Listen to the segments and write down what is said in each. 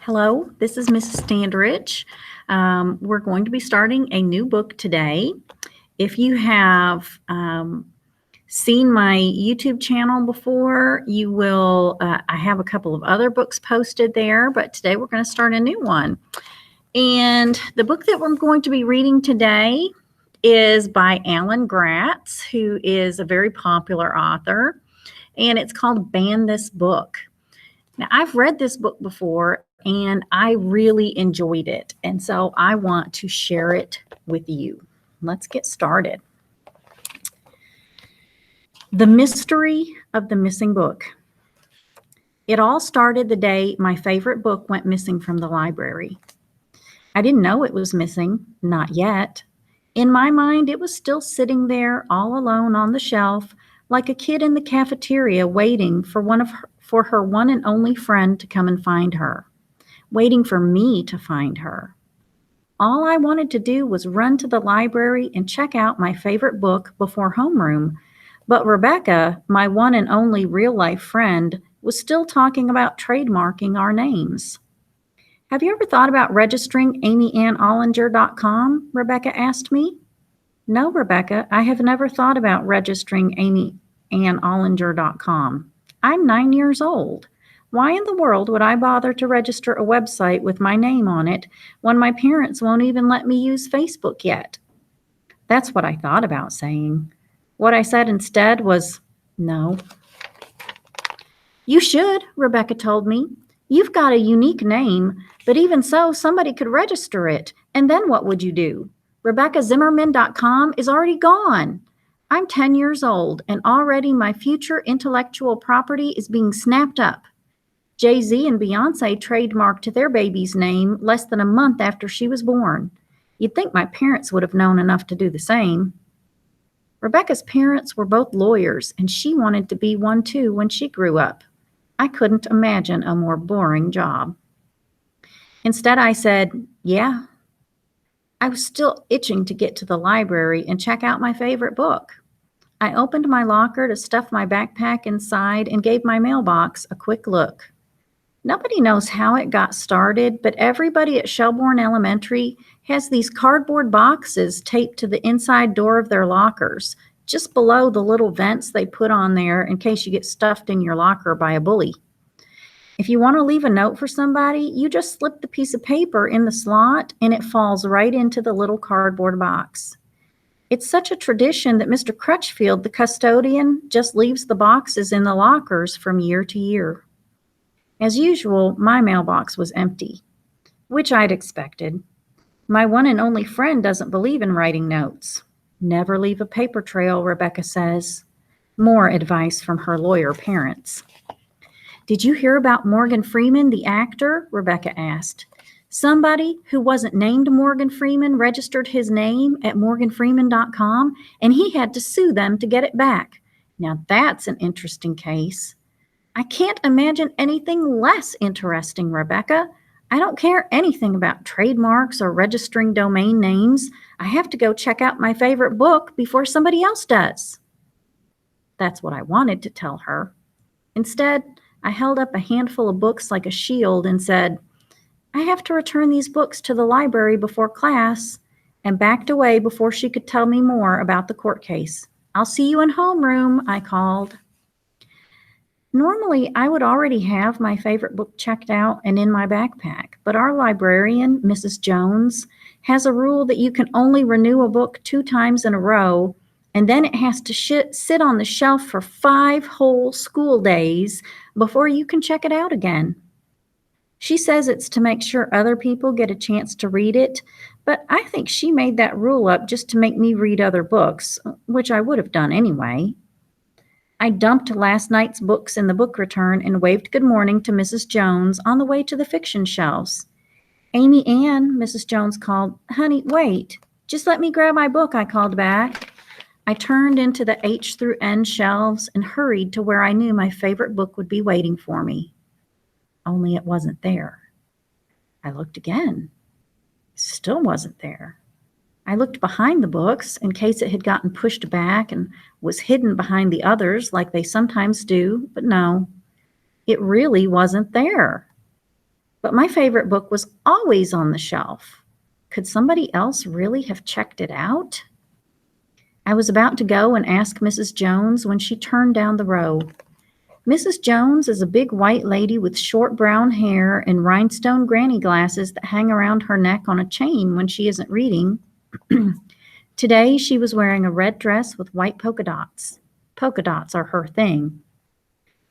Hello, this is Mrs. Standridge. We're going to be starting a new book today. If you have seen my YouTube channel before, you will, I have a couple of other books posted there, but today we're going to start a new one. And the book that we're going to be reading today is by Alan Gratz, who is a very popular author, and it's called Ban This Book. Now, I've read this book before and I really enjoyed it. And so I want to share it with you. Let's get started. The Mystery of the Missing Book. It all started the day my favorite book went missing from the library. I didn't know it was missing, not yet. In my mind, it was still sitting there all alone on the shelf, like a kid in the cafeteria waiting for her one and only friend to come and find her. Waiting for me to find her. All I wanted to do was run to the library and check out my favorite book before homeroom. But Rebecca, my one and only real-life friend, was still talking about trademarking our names. Have you ever thought about registering amyannollinger.com? Rebecca asked me. No, Rebecca, I have never thought about registering amyannollinger.com. I'm 9 years old. Why in the world would I bother to register a website with my name on it when my parents won't even let me use Facebook yet? That's what I thought about saying. What I said instead was, no. You should, Rebecca told me. You've got a unique name, but even so, somebody could register it. And then what would you do? RebeccaZimmerman.com is already gone. I'm 10 years old, and already my future intellectual property is being snapped up. Jay-Z and Beyonce trademarked their baby's name less than a month after she was born. You'd think my parents would have known enough to do the same. Rebecca's parents were both lawyers, and she wanted to be one too when she grew up. I couldn't imagine a more boring job. Instead, I said, yeah. I was still itching to get to the library and check out my favorite book. I opened my locker to stuff my backpack inside and gave my mailbox a quick look. Nobody knows how it got started, but everybody at Shelbourne Elementary has these cardboard boxes taped to the inside door of their lockers, just below the little vents they put on there in case you get stuffed in your locker by a bully. If you want to leave a note for somebody, you just slip the piece of paper in the slot and it falls right into the little cardboard box. It's such a tradition that Mr. Crutchfield, the custodian, just leaves the boxes in the lockers from year to year. As usual, my mailbox was empty, which I'd expected. My one and only friend doesn't believe in writing notes. Never leave a paper trail, Rebecca says. More advice from her lawyer parents. Did you hear about Morgan Freeman, the actor? Rebecca asked. Somebody who wasn't named Morgan Freeman registered his name at morganfreeman.com, and he had to sue them to get it back. Now that's an interesting case. I can't imagine anything less interesting, Rebecca. I don't care anything about trademarks or registering domain names. I have to go check out my favorite book before somebody else does. That's what I wanted to tell her. Instead, I held up a handful of books like a shield and said, I have to return these books to the library before class, and backed away before she could tell me more about the court case. I'll see you in homeroom, I called. Normally, I would already have my favorite book checked out and in my backpack, but our librarian, Mrs. Jones, has a rule that you can only renew a book 2 times in a row, and then it has to sit on the shelf for 5 whole school days before you can check it out again. She says it's to make sure other people get a chance to read it, but I think she made that rule up just to make me read other books, which I would have done anyway. I dumped last night's books in the book return and waved good morning to Mrs. Jones on the way to the fiction shelves. Amy Ann, Mrs. Jones called. Honey, wait. Just let me grab my book, I called back. I turned into the H through N shelves and hurried to where I knew my favorite book would be waiting for me. Only it wasn't there. I looked again. It still wasn't there. I looked behind the books in case it had gotten pushed back and was hidden behind the others like they sometimes do, but no, it really wasn't there. But my favorite book was always on the shelf. Could somebody else really have checked it out? I was about to go and ask Mrs. Jones when she turned down the row. Mrs. Jones is a big white lady with short brown hair and rhinestone granny glasses that hang around her neck on a chain when she isn't reading. Today she was wearing a red dress with white polka dots. Polka dots are her thing.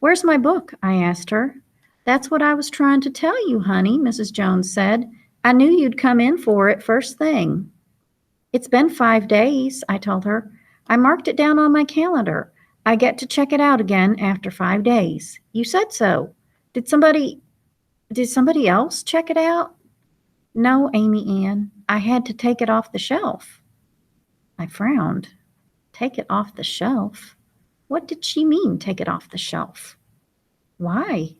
"Where's my book?" I asked her. "That's what I was trying to tell you, honey," Mrs. Jones said. "I knew you'd come in for it first thing." "It's been 5 days," I told her. "I marked it down on my calendar. I get to check it out again after 5 days. You said so. Did somebody else check it out?" "No, Amy Ann. I had to take it off the shelf." I frowned. Take it off the shelf? What did she mean, take it off the shelf? Why?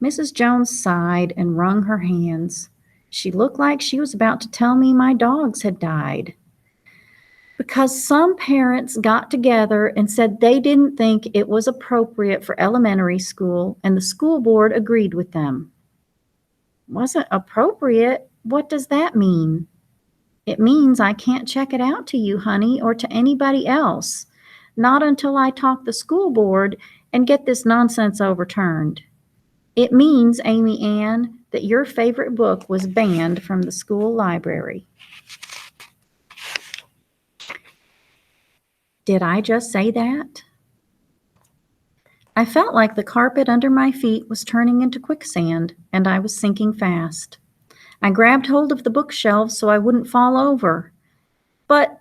Mrs. Jones sighed and wrung her hands. She looked like she was about to tell me my dogs had died. "Because some parents got together and said they didn't think it was appropriate for elementary school, and the school board agreed with them." "Wasn't appropriate? What does that mean?" "It means I can't check it out to you, honey, or to anybody else. Not until I talk the school board and get this nonsense overturned. It means, Amy Ann, that your favorite book was banned from the school library." Did I just say that? I felt like the carpet under my feet was turning into quicksand, and I was sinking fast. I grabbed hold of the bookshelves so I wouldn't fall over. "But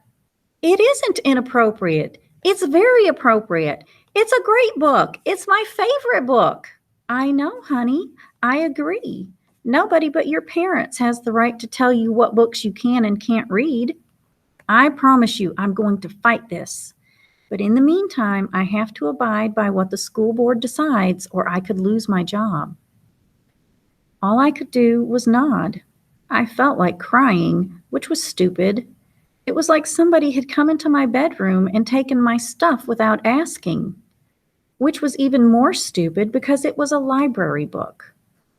it isn't inappropriate. It's very appropriate. It's a great book. It's my favorite book." "I know, honey. I agree. Nobody but your parents has the right to tell you what books you can and can't read. I promise you I'm going to fight this. But in the meantime, I have to abide by what the school board decides, or I could lose my job." All I could do was nod. I felt like crying, which was stupid. It was like somebody had come into my bedroom and taken my stuff without asking, which was even more stupid because it was a library book.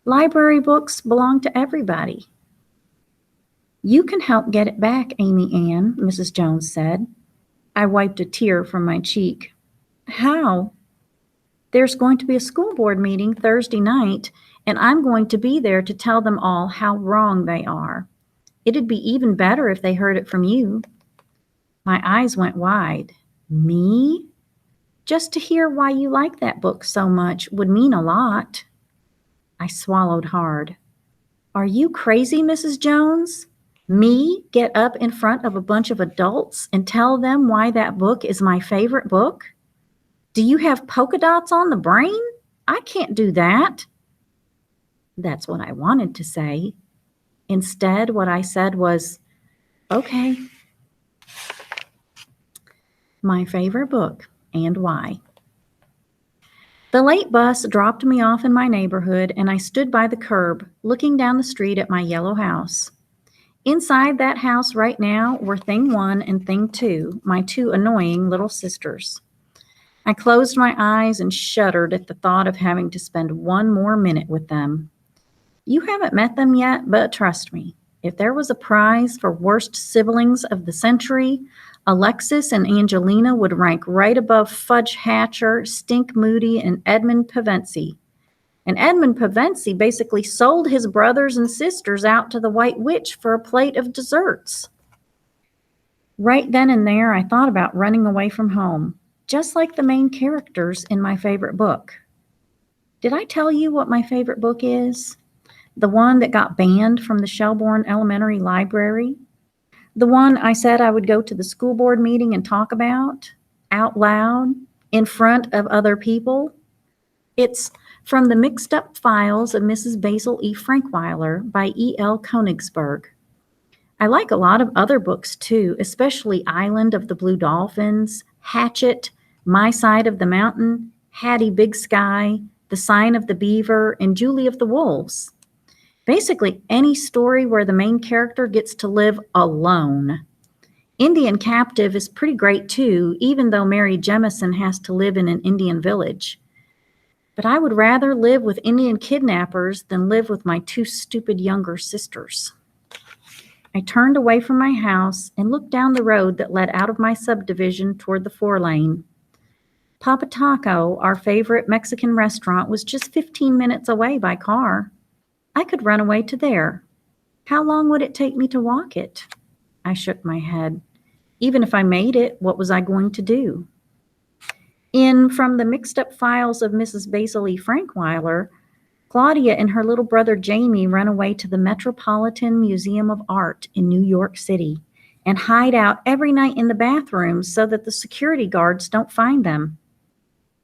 Library books belong to everybody. "You can help get it back, Amy Ann," Mrs. Jones said. I wiped a tear from my cheek. "How?" "There's going to be a school board meeting Thursday night, and I'm going to be there to tell them all how wrong they are. It'd be even better if they heard it from you." My eyes went wide. Me? Just to hear why you like that book so much would mean a lot. I swallowed hard. "Are you crazy, Mrs. Jones? Me get up in front of a bunch of adults and tell them why that book is my favorite book? Do you have polka dots on the brain? I can't do that." That's what I wanted to say. Instead, what I said was, "Okay." My favorite book and why. The late bus dropped me off in my neighborhood, and I stood by the curb, looking down the street at my yellow house. Inside that house right now were Thing 1 and Thing 2, my two annoying little sisters. I closed my eyes and shuddered at the thought of having to spend one more minute with them. You haven't met them yet, but trust me, if there was a prize for worst siblings of the century, Alexis and Angelina would rank right above Fudge Hatcher, Stink Moody, and Edmund Pevensie. And Edmund Pevensie basically sold his brothers and sisters out to the White Witch for a plate of desserts. Right then and there, I thought about running away from home, just like the main characters in my favorite book. Did I tell you what my favorite book is? The one that got banned from the Shelbourne Elementary Library? The one I said I would go to the school board meeting and talk about, out loud, in front of other people? It's From the Mixed Up Files of Mrs. Basil E. Frankweiler by E.L. Konigsberg. I like a lot of other books too, especially Island of the Blue Dolphins, Hatchet, My Side of the Mountain, Hattie Big Sky, The Sign of the Beaver, and Julie of the Wolves. Basically any story where the main character gets to live alone. Indian Captive is pretty great too, even though Mary Jemison has to live in an Indian village. But I would rather live with Indian kidnappers than live with my two stupid younger sisters. I turned away from my house and looked down the road that led out of my subdivision toward the 4-lane. Papa Taco, our favorite Mexican restaurant, was just 15 minutes away by car. I could run away to there. How long would it take me to walk it? I shook my head. Even if I made it, what was I going to do? In From the Mixed Up Files of Mrs. Basil E. Frankweiler, Claudia and her little brother Jamie run away to the Metropolitan Museum of Art in New York City and hide out every night in the bathrooms so that the security guards don't find them.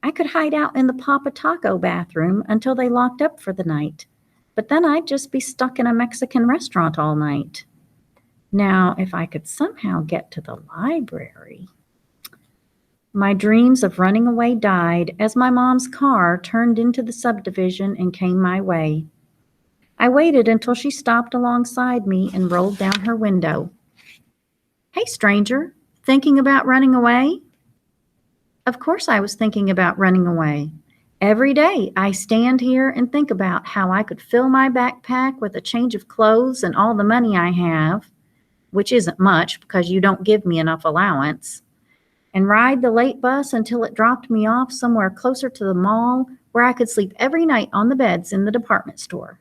I could hide out in the Papa Taco bathroom until they locked up for the night, but then I'd just be stuck in a Mexican restaurant all night. Now, if I could somehow get to the library. My dreams of running away died as my mom's car turned into the subdivision and came my way. I waited until she stopped alongside me and rolled down her window. "Hey, stranger, thinking about running away?" Of course I was thinking about running away. Every day I stand here and think about how I could fill my backpack with a change of clothes and all the money I have, which isn't much because you don't give me enough allowance, and ride the late bus until it dropped me off somewhere closer to the mall where I could sleep every night on the beds in the department store.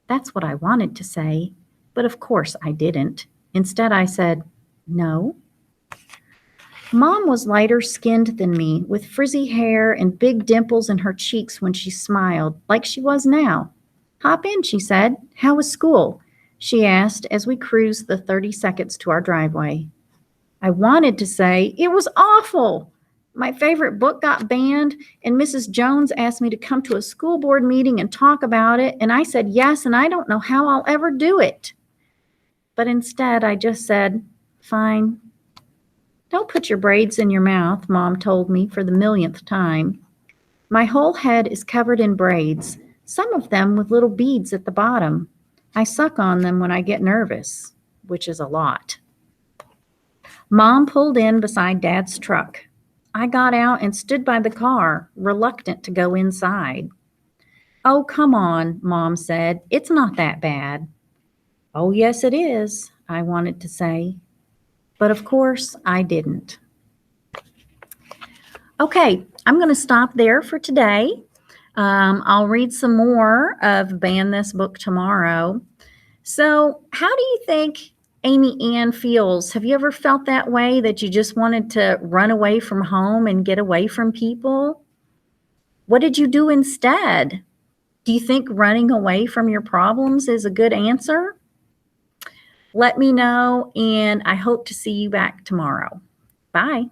That's what I wanted to say, but of course I didn't. Instead I said, no. Mom was lighter skinned than me, with frizzy hair and big dimples in her cheeks when she smiled, like she was now. "Hop in," she said. "How was school?" she asked as we cruised the 30 seconds to our driveway. I wanted to say, "It was awful. My favorite book got banned, and Mrs. Jones asked me to come to a school board meeting and talk about it, and I said yes, and I don't know how I'll ever do it." But instead, I just said, "Fine." "Don't put your braids in your mouth," Mom told me for the millionth time. My whole head is covered in braids, some of them with little beads at the bottom. I suck on them when I get nervous, which is a lot. Mom pulled in beside Dad's truck. I got out and stood by the car, reluctant to go inside. "Oh, come on," Mom said. "It's not that bad." "Oh, yes, it is," I wanted to say. But of course, I didn't. Okay, I'm going to stop there for today. I'll read some more of Ban This Book tomorrow. So, how do you think Amy Ann feels? Have you ever felt that way, that you just wanted to run away from home and get away from people? What did you do instead? Do you think running away from your problems is a good answer? Let me know, and I hope to see you back tomorrow. Bye.